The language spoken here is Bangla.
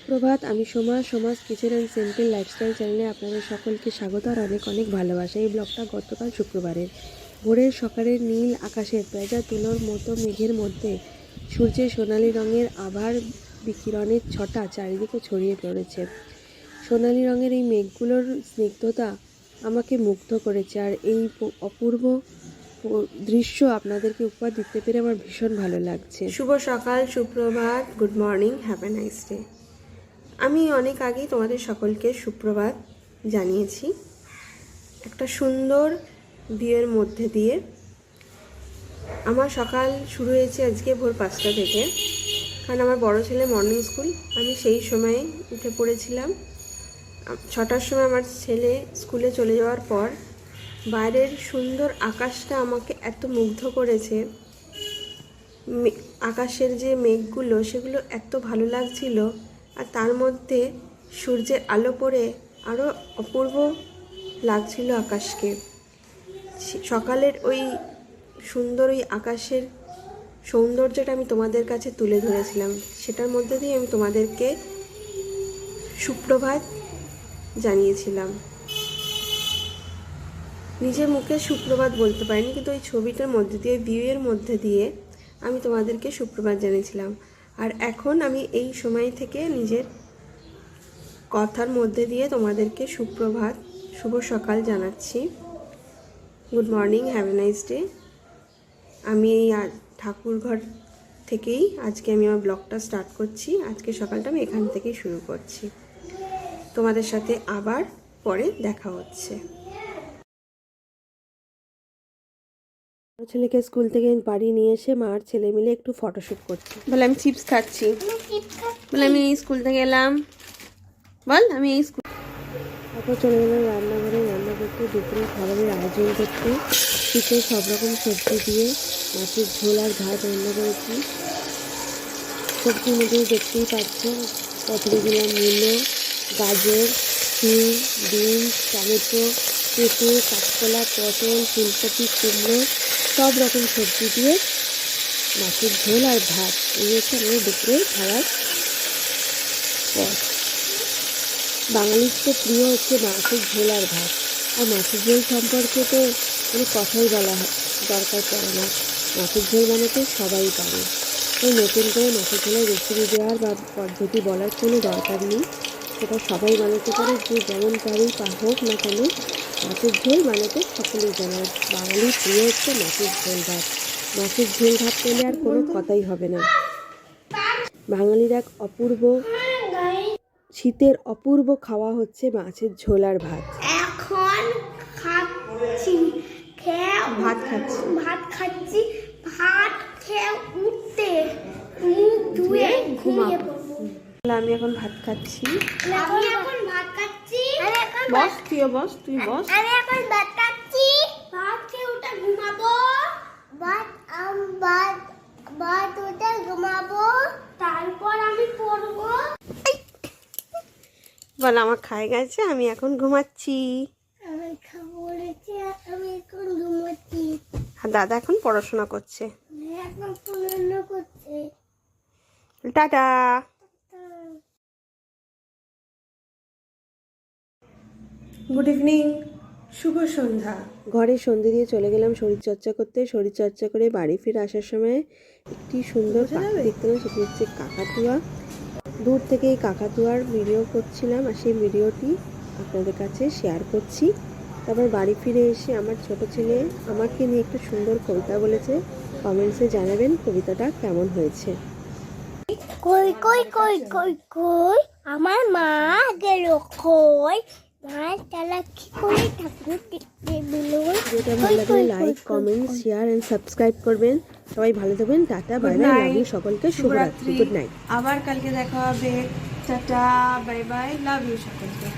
সুপ্রভাত, আমি সমাজ কিচেন অ্যান্ড সিম্পল লাইফস্টাইল চ্যানেলে আপনাদের সকলকে স্বাগত আর অনেক অনেক ভালোবাসা। এই ব্লগটা গতকাল শুক্রবারের ভোরের সকালের নীল আকাশের পেঁজা তুলোর মতো মেঘের মধ্যে সূর্যের সোনালি রঙের আভার বিকিরণের ছটা চারিদিকে ছড়িয়ে পড়েছে। সোনালি রঙের এই মেঘগুলোর স্নিগ্ধতা আমাকে মুগ্ধ করেছে, আর এই অপূর্ব দৃশ্য আপনাদেরকে উপহার দিতে পেরে আমার ভীষণ ভালো লাগছে। শুভ সকাল, সুপ্রভাত, good morning, have a nice day. আমি অনেক আগেই তোমাদের সকলকে সুপ্রভাত জানিয়েছি একটা সুন্দর ভিউয়ের মধ্যে দিয়ে। আমার সকাল শুরু হয়েছে আজকে ভোর 5টা থেকে, কারণ আমার বড় ছেলে মর্নিং স্কুল। আমি সেই সময়ে উঠে পড়েছিলাম। 6টার সময় আমার ছেলে স্কুলে চলে যাওয়ার পর বাইরের সুন্দর আকাশটা আমাকে এত মুগ্ধ করেছে। আকাশের যে মেঘগুলো সেগুলো এত ভালো লাগছিল, আর তার মধ্যে সূর্যের আলো পড়ে আরও অপূর্ব লাগছিল আকাশকে। সকালের ওই সুন্দর ওই আকাশের সৌন্দর্যটা আমি তোমাদের কাছে তুলে ধরেছিলাম। সেটার মধ্যে দিয়ে আমি তোমাদেরকে সুপ্রভাত জানিয়েছিলাম। নিজের মুখে সুপ্রভাত বলতে পারিনি, কিন্তু ওই ছবিটার মধ্যে দিয়ে, ভিউয়ের মধ্যে দিয়ে আমি তোমাদেরকে সুপ্রভাত জানিয়েছিলাম। আর এখন আমি এই সময় থেকে নিজের কথার মধ্যে দিয়ে তোমাদেরকে সুপ্রভাত, শুভ সকাল জানাচ্ছি। Good morning, have a nice day. আমি এই ঠাকুরঘর থেকেই আজকে আমি আমার ব্লগটা স্টার্ট করছি। আজকে সকালটা আমি এখান থেকেই শুরু করছি। তোমাদের সাথে আবার পরে দেখা হচ্ছে। ছেলেকে স্কুল থেকে বাড়ি নিয়ে এসে মা আর ছেলে মিলে একটু ফটোশ্যুট করছি। বলে আমি চিপস খাচ্ছি, বলে আমি স্কুল থেকে এলাম, বল আমি এই স্কুল। তারপর চলে গেলাম রান্নাঘরে রান্না করতে, দুপুরে খাবারের আয়োজন করতে। শীতে সব রকম সবজি দিয়ে মাছের ঝোল আর ভাত রান্না করেছি। সবজির মধ্যে দেখতেই পাচ্ছ, প্রথমে দিলাম মূলো, গাজর, শিম, বিনস, টমেটো, পেঁপে, কাঁচকলা, পটল, ফুলকপি, কুমড়ো, সব রকম সবজি দিয়ে মাছের ঝোল আর ভাত। এই হচ্ছে আমাদের দুপুরের খাবার পথ। বাঙালির তো প্রিয় হচ্ছে মাছের ঝোল আর ভাত, আর মাছের ঝোল সম্পর্কে তো কোনো কথাই বলা দরকার পড়ে না। মাছের ঝোল বানাতে সবাই পারে। ওই নতুন করে মাছের ঝোলের রেসিপি দেওয়ার বা পদ্ধতি বলার কোনো দরকার নেই, সেটা সবাই বানাতে পারে, যে যেমন পারেই হোক না কেন। মাছের ঝোল বানাতে সকলেই জানে। বাঙালির প্রিয় হচ্ছে মাছের ঝোল ভাত। মাছের ঝোল ভাত পেলে আর কোনো কথাই হবে না। বাঙালির এক অপূর্ব শীতের অপূর্ব খাওয়া হচ্ছে মাছের ঝোল আর ভাত। এখন খাচ্ছি, ভাত খাচ্ছি, ভাত খেয়ে উঠতে মুখ ধুয়ে ঘুমিয়ে পড়বো। আমি এখন ভাত খাচ্ছি। আমি এখন ভাত খাচ্ছি। বস, তুইও বস, তুই বস। আমি এখন ভাত খাচ্ছি, ভাত খেয়ে উঠে ঘুমাবো। ভাত উঠে ঘুমাবো, তারপর আমি পড়বো। বল, আমার খাই গেছে, আমি এখন ঘুমাচ্ছি। আমি খাবো বলেছি, আমি এখন ঘুমাচ্ছি। আর দাদা এখন পড়াশোনা করছে। এখন পড়াশোনা করছে। টাটা। গুড ইভিনিং, শুভ সন্ধ্যা। ঘরে সন্ধ্যে দিয়ে চলে গেলাম শরীরচর্চা করতে। শরীরচর্চা করে বাড়ি ফিরে আসার সময় একটি সুন্দর পাখি দেখতে পেলাম, সেটি হচ্ছে কাকাতুয়া। দূর থেকে এই কাকাতুয়ার ভিডিও করছিলাম, আর সেই ভিডিওটি আপনাদের কাছে শেয়ার করছি। তারপর বাড়ি ফিরে এসে আমার ছোট ছেলে আমাকে নিয়ে একটু সুন্দর কবিতা বলেছে। কমেন্টসে জানাবেন কবিতাটা কেমন হয়েছে। কই কই কই কই কই আমার মা গেল কই, মার তালা কি করে ঠাকুর দেখতে দিল। যেটা ভালো লাগলে like, comment, share and subscribe করবেন। সবাই ভালো থাকবেন। টাটা, বাই বাই, লাভ ইউ সকলকে, শুভরাত্রি, গুড নাইট। আবার কালকে দেখা হবে। টাটা, বাই বাই, লাভ ইউ সকলকে।